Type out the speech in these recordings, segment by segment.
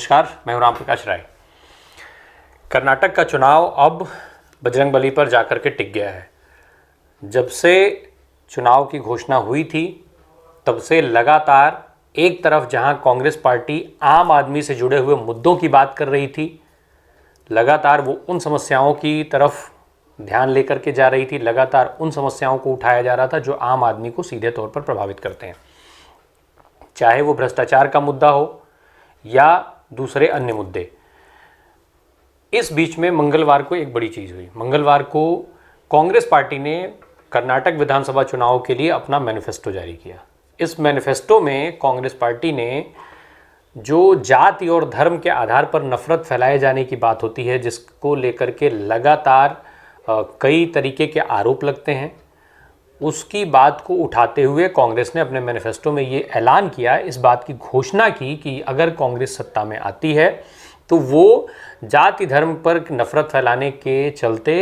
नमस्कार, मैं हूं राम प्रकाश राय। कर्नाटक का चुनाव अब बजरंगबली पर जाकर के टिक गया है। जब से चुनाव की घोषणा हुई थी तब से लगातार एक तरफ जहां कांग्रेस पार्टी आम आदमी से जुड़े हुए मुद्दों की बात कर रही थी, लगातार वो उन समस्याओं की तरफ ध्यान लेकर के जा रही थी, लगातार उन समस्याओं को उठाया जा रहा था जो आम आदमी को सीधे तौर पर प्रभावित करते हैं, चाहे वो भ्रष्टाचार का मुद्दा हो या दूसरे अन्य मुद्दे। इस बीच में मंगलवार को एक बड़ी चीज़ हुई। मंगलवार को कांग्रेस पार्टी ने कर्नाटक विधानसभा चुनाव के लिए अपना मैनिफेस्टो जारी किया। इस मैनिफेस्टो में कांग्रेस पार्टी ने जो जाति और धर्म के आधार पर नफरत फैलाए जाने की बात होती है, जिसको लेकर के लगातार कई तरीके के आरोप लगते हैं, उसकी बात को उठाते हुए कांग्रेस ने अपने मैनिफेस्टो में ये ऐलान किया, इस बात की घोषणा की कि अगर कांग्रेस सत्ता में आती है तो वो जाति धर्म पर नफरत फैलाने के चलते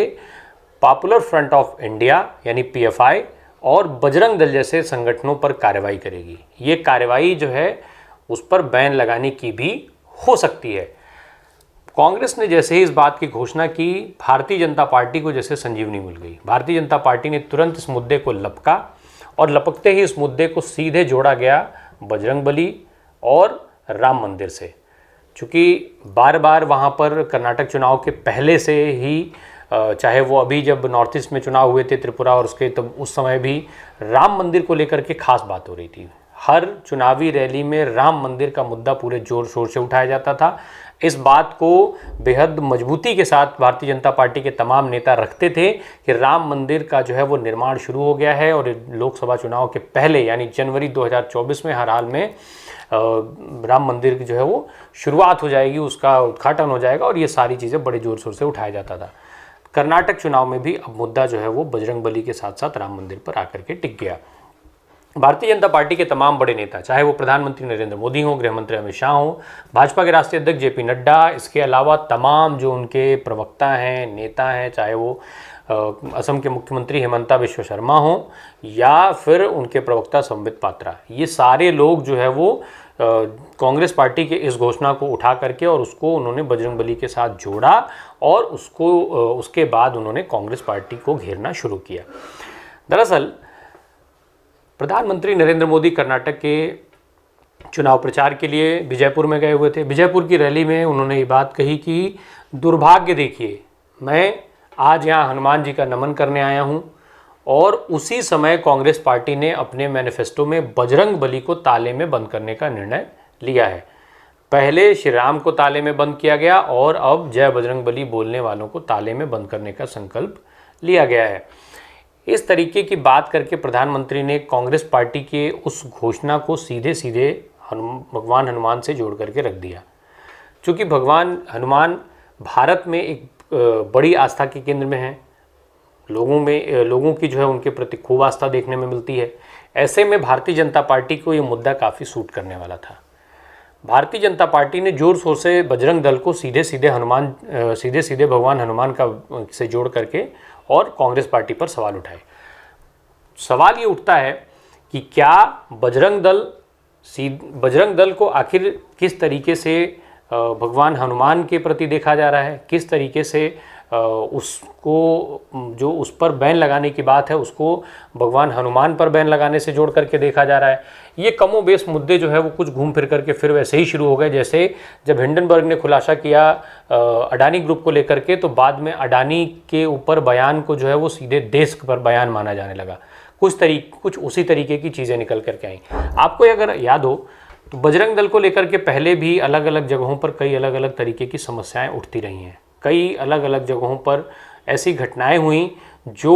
पॉपुलर फ्रंट ऑफ इंडिया यानी पीएफआई और बजरंग दल जैसे संगठनों पर कार्रवाई करेगी। ये कार्रवाई जो है उस पर बैन लगाने की भी हो सकती है। कांग्रेस ने जैसे ही इस बात की घोषणा की, भारतीय जनता पार्टी को जैसे संजीवनी मिल गई। भारतीय जनता पार्टी ने तुरंत इस मुद्दे को लपका और लपकते ही इस मुद्दे को सीधे जोड़ा गया बजरंगबली और राम मंदिर से। चूँकि बार बार वहाँ पर कर्नाटक चुनाव के पहले से ही, चाहे वो अभी जब नॉर्थ ईस्ट में चुनाव हुए थे त्रिपुरा और उसके, तब उस समय भी राम मंदिर को लेकर के खास बात हो रही थी। हर चुनावी रैली में राम मंदिर का मुद्दा पूरे जोर शोर से उठाया जाता था। इस बात को बेहद मजबूती के साथ भारतीय जनता पार्टी के तमाम नेता रखते थे कि राम मंदिर का जो है वो निर्माण शुरू हो गया है और लोकसभा चुनाव के पहले यानी जनवरी 2024 में हर हाल में राम मंदिर की जो है वो शुरुआत हो जाएगी, उसका उद्घाटन हो जाएगा और ये सारी चीज़ें बड़े जोर शोर से उठाया जाता था। कर्नाटक चुनाव में भी अब मुद्दा जो है वो बजरंगबली के साथ साथ राम मंदिर पर आकर के टिक गया। भारतीय जनता पार्टी के तमाम बड़े नेता, चाहे वो प्रधानमंत्री नरेंद्र मोदी हों, गृह मंत्री अमित शाह हों, भाजपा के राष्ट्रीय अध्यक्ष जेपी नड्डा, इसके अलावा तमाम जो उनके प्रवक्ता हैं, नेता हैं, चाहे वो असम के मुख्यमंत्री हेमंता बिश्व शर्मा हों या फिर उनके प्रवक्ता संबित पात्रा, ये सारे लोग जो है वो कांग्रेस पार्टी के इस घोषणा को उठा करके और उसको उन्होंने बजरंगबली के साथ जोड़ा और उसके बाद उन्होंने कांग्रेस पार्टी को घेरना शुरू किया। दरअसल प्रधानमंत्री नरेंद्र मोदी कर्नाटक के चुनाव प्रचार के लिए विजयपुर में गए हुए थे। विजयपुर की रैली में उन्होंने ये बात कही कि दुर्भाग्य देखिए, मैं आज यहाँ हनुमान जी का नमन करने आया हूँ और उसी समय कांग्रेस पार्टी ने अपने मैनिफेस्टो में बजरंगबली को ताले में बंद करने का निर्णय लिया है। पहले श्री राम को ताले में बंद किया गया और अब जय बजरंगबली बोलने वालों को ताले में बंद करने का संकल्प लिया गया है। इस तरीके की बात करके प्रधानमंत्री ने कांग्रेस पार्टी के उस घोषणा को सीधे सीधे भगवान हनुमान से जोड़ करके रख दिया। चूँकि भगवान हनुमान भारत में एक बड़ी आस्था के केंद्र में हैं, लोगों की जो है उनके प्रति खूब आस्था देखने में मिलती है। ऐसे में भारतीय जनता पार्टी को ये मुद्दा काफ़ी सूट करने वाला था। भारतीय जनता पार्टी ने जोर शोर से बजरंग दल को सीधे सीधे भगवान हनुमान का से जोड़ करके और कांग्रेस पार्टी पर सवाल उठाए। सवाल ये उठता है कि क्या बजरंग दल को आखिर किस तरीके से भगवान हनुमान के प्रति देखा जा रहा है, किस तरीके से उसको जो उस पर बैन लगाने की बात है उसको भगवान हनुमान पर बैन लगाने से जोड़ करके देखा जा रहा है। ये कमोबेश मुद्दे जो है वो कुछ घूम फिर करके फिर वैसे ही शुरू हो गए जैसे जब हिंडनबर्ग ने खुलासा किया अडानी ग्रुप को लेकर के, तो बाद में अडानी के ऊपर बयान को जो है वो सीधे देश पर बयान माना जाने लगा। कुछ उसी तरीके की चीज़ें निकल करके आई। आपको अगर याद हो तो बजरंग दल को लेकर के पहले भी अलग अलग जगहों पर कई अलग अलग तरीके की समस्याएं उठती रही हैं। कई अलग अलग जगहों पर ऐसी घटनाएं हुई जो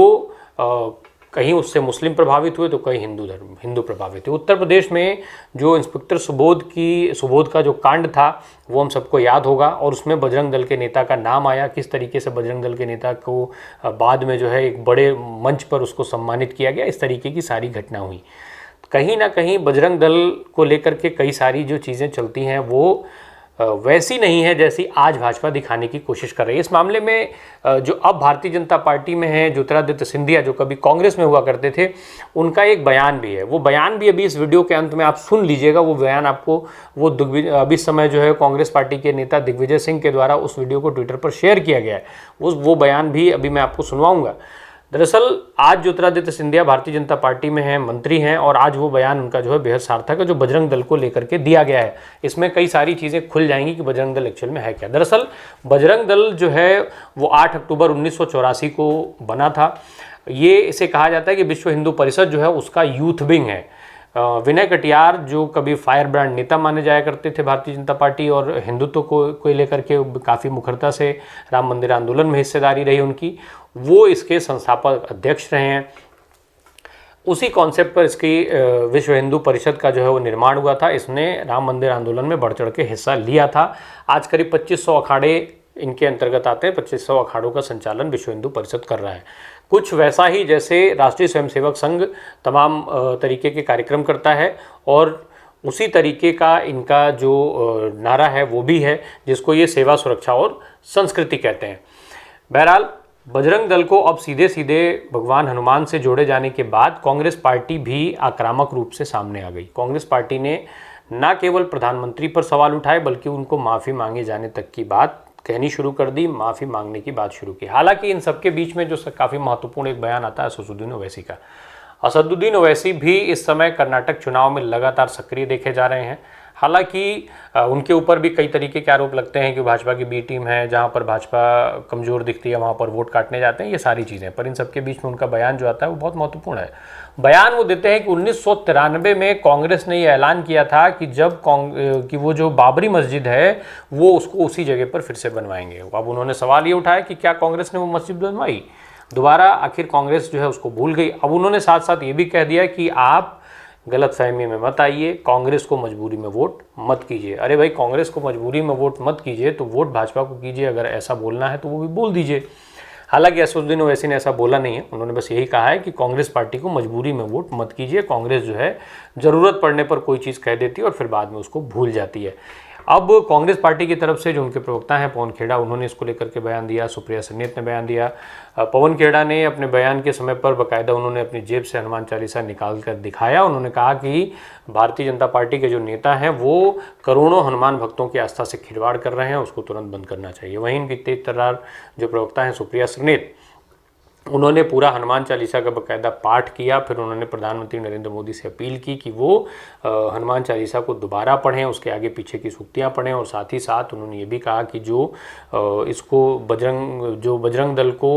कहीं उससे मुस्लिम प्रभावित हुए तो कहीं हिंदू प्रभावित हुए। उत्तर प्रदेश में जो इंस्पेक्टर सुबोध का जो कांड था वो हम सबको याद होगा और उसमें बजरंग दल के नेता का नाम आया। किस तरीके से बजरंग दल के नेता को बाद में जो है एक बड़े मंच पर उसको सम्मानित किया गया। इस तरीके की सारी घटना हुई। कहीं ना कहीं बजरंग दल को लेकर के कई सारी जो चीज़ें चलती हैं वो वैसी नहीं है जैसी आज भाजपा दिखाने की कोशिश कर रही है। इस मामले में जो अब भारतीय जनता पार्टी में है, ज्योतिरादित्य सिंधिया जो कभी कांग्रेस में हुआ करते थे, उनका एक बयान भी है। वो बयान भी अभी इस वीडियो के अंत में आप सुन लीजिएगा। वो बयान आपको अभी इस समय जो है कांग्रेस पार्टी के नेता दिग्विजय सिंह के द्वारा उस वीडियो को ट्विटर पर शेयर किया गया है। वो बयान भी अभी मैं आपको सुनवाऊंगा। दरअसल आज ज्योतिरादित्य सिंधिया भारतीय जनता पार्टी में हैं, मंत्री हैं, और आज वो बयान उनका जो है बेहद सार्थक है जो बजरंग दल को लेकर के दिया गया है। इसमें कई सारी चीज़ें खुल जाएंगी कि बजरंग दल एक्चुअल में है क्या। दरअसल बजरंग दल जो है वो 8 अक्टूबर 1984 को बना था। ये इसे कहा जाता है कि विश्व हिंदू परिषद जो है उसका यूथ विंग है। विनय कटियार जो कभी फायर ब्रांड नेता माने जाया करते थे भारतीय जनता पार्टी और हिंदुत्व को लेकर के काफ़ी मुखरता से राम मंदिर आंदोलन में हिस्सेदारी रही उनकी, वो इसके संस्थापक अध्यक्ष रहे हैं। उसी कॉन्सेप्ट पर इसकी विश्व हिंदू परिषद का जो है वो निर्माण हुआ था। इसने राम मंदिर आंदोलन में बढ़ चढ़ के हिस्सा लिया था। आज करीब 2500 अखाड़े इनके अंतर्गत आते हैं। 2500 अखाड़ों का संचालन विश्व हिंदू परिषद कर रहा है। कुछ वैसा ही जैसे राष्ट्रीय स्वयंसेवक संघ तमाम तरीके के कार्यक्रम करता है, और उसी तरीके का इनका जो नारा है वो भी है, जिसको ये सेवा, सुरक्षा और संस्कृति कहते हैं। बहरहाल बजरंग दल को अब सीधे सीधे भगवान हनुमान से जोड़े जाने के बाद कांग्रेस पार्टी भी आक्रामक रूप से सामने आ गई। कांग्रेस पार्टी ने न केवल प्रधानमंत्री पर सवाल उठाए बल्कि उनको माफ़ी मांगे जाने तक की बात कहनी शुरू कर दी, माफ़ी मांगने की बात शुरू की। हालांकि इन सबके बीच में जो काफ़ी महत्वपूर्ण एक बयान आता है असदुद्दीन ओवैसी का। असदुद्दीन ओवैसी भी इस समय कर्नाटक चुनाव में लगातार सक्रिय देखे जा रहे हैं। हालांकि उनके ऊपर भी कई तरीके के आरोप लगते हैं कि भाजपा की बी टीम है, जहां पर भाजपा कमज़ोर दिखती है वहां पर वोट काटने जाते हैं, ये सारी चीज़ें। पर इन सबके बीच में उनका बयान जो आता है वो बहुत महत्वपूर्ण है। बयान वो देते हैं कि 1993 में कांग्रेस ने ये ऐलान किया था कि कि वो जो बाबरी मस्जिद है वो उसको उसी जगह पर फिर से बनवाएंगे। अब उन्होंने सवाल ये उठाया कि क्या कांग्रेस ने वो मस्जिद बनवाई दोबारा? आखिर कांग्रेस जो है उसको भूल गई। अब उन्होंने साथ साथ ये भी कह दिया कि आप गलतफहमी में मत आइए, कांग्रेस को मजबूरी में वोट मत कीजिए। अरे भाई, कांग्रेस को मजबूरी में वोट मत कीजिए तो वोट भाजपा को कीजिए। अगर ऐसा बोलना है तो वो भी बोल दीजिए। हालांकि असदुद्दीन ओवैसी ने ऐसा बोला नहीं है। उन्होंने बस यही कहा है कि कांग्रेस पार्टी को मजबूरी में वोट मत कीजिए। कांग्रेस जो है ज़रूरत पड़ने पर कोई चीज़ कह देती है और फिर बाद में उसको भूल जाती है। अब कांग्रेस पार्टी की तरफ से जो उनके प्रवक्ता हैं पवन खेड़ा, उन्होंने इसको लेकर के बयान दिया। सुप्रिया सन्नीत ने बयान दिया। पवन खेड़ा ने अपने बयान के समय पर बाकायदा उन्होंने अपनी जेब से हनुमान चालीसा निकाल कर दिखाया। उन्होंने कहा कि भारतीय जनता पार्टी के जो नेता हैं वो करोड़ों हनुमान भक्तों की आस्था से खिलवाड़ कर रहे हैं, उसको तुरंत बंद करना चाहिए। वहीं इनकी तेज तर्रार जो प्रवक्ता हैं सुप्रिया सन्नीत, उन्होंने पूरा हनुमान चालीसा का बाकायदा पाठ किया। फिर उन्होंने प्रधानमंत्री नरेंद्र मोदी से अपील की कि वो हनुमान चालीसा को दोबारा पढ़ें, उसके आगे पीछे की सूक्तियाँ पढ़ें, और साथ ही साथ उन्होंने ये भी कहा कि जो बजरंग दल को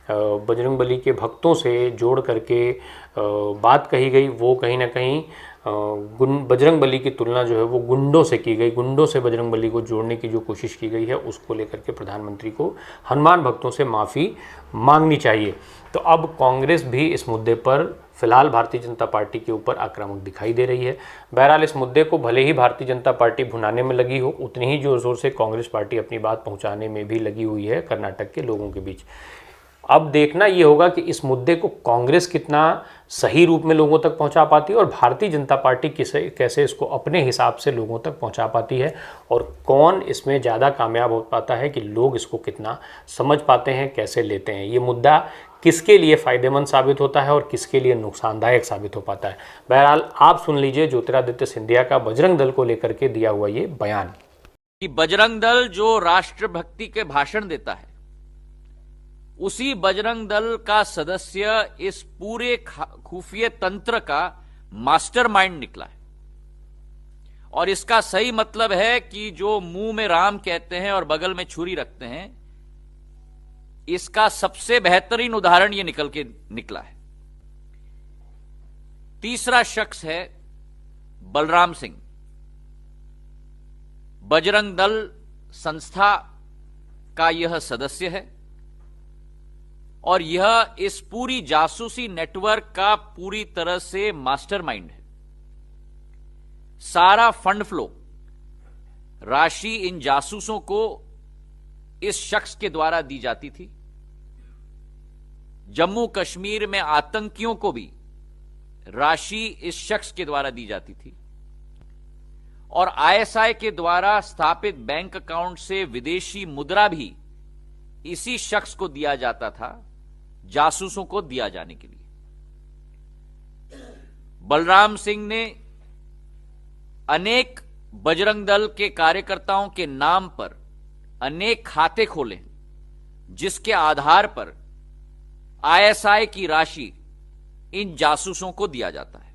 बजरंग बली के भक्तों से जोड़ करके बात कही गई, वो कहीं ना कहीं बजरंग बली की तुलना जो है वो गुंडों से की गई। गुंडों से बजरंग बली को जोड़ने की जो कोशिश की गई है उसको लेकर के प्रधानमंत्री को हनुमान भक्तों से माफ़ी मांगनी चाहिए। तो अब कांग्रेस भी इस मुद्दे पर फिलहाल भारतीय जनता पार्टी के ऊपर आक्रामक दिखाई दे रही है। बहरहाल इस मुद्दे को भले ही भारतीय जनता पार्टी भुनाने में लगी हो, उतनी ही जोर शोर से कांग्रेस पार्टी अपनी बात पहुँचाने में भी लगी हुई है कर्नाटक के लोगों के बीच। अब देखना ये होगा कि इस मुद्दे को कांग्रेस कितना सही रूप में लोगों तक पहुंचा पाती है और भारतीय जनता पार्टी कैसे इसको अपने हिसाब से लोगों तक पहुंचा पाती है, और कौन इसमें ज़्यादा कामयाब हो पाता है कि लोग इसको कितना समझ पाते हैं, कैसे लेते हैं। ये मुद्दा किसके लिए फ़ायदेमंद साबित होता है और किसके लिए नुकसानदायक साबित हो पाता है। बहरहाल आप सुन लीजिए ज्योतिरादित्य सिंधिया का बजरंग दल को लेकर के दिया हुआ ये बयान कि बजरंग दल जो राष्ट्रभक्ति के भाषण देता है, उसी बजरंग दल का सदस्य इस पूरे खुफिया तंत्र का मास्टरमाइंड निकला है। और इसका सही मतलब है कि जो मुंह में राम कहते हैं और बगल में छुरी रखते हैं, इसका सबसे बेहतरीन उदाहरण यह निकला है। तीसरा शख्स है बलराम सिंह, बजरंग दल संस्था का यह सदस्य है और यह इस पूरी जासूसी नेटवर्क का पूरी तरह से मास्टरमाइंड है। सारा फंड फ्लो राशि इन जासूसों को इस शख्स के द्वारा दी जाती थी। जम्मू कश्मीर में आतंकियों को भी राशि इस शख्स के द्वारा दी जाती थी। और आईएसआई के द्वारा स्थापित बैंक अकाउंट से विदेशी मुद्रा भी इसी शख्स को दिया जाता था, जासूसों को दिया जाने के लिए। बलराम सिंह ने अनेक बजरंग दल के कार्यकर्ताओं के नाम पर अनेक खाते खोले, जिसके आधार पर आईएसआई की राशि इन जासूसों को दिया जाता है।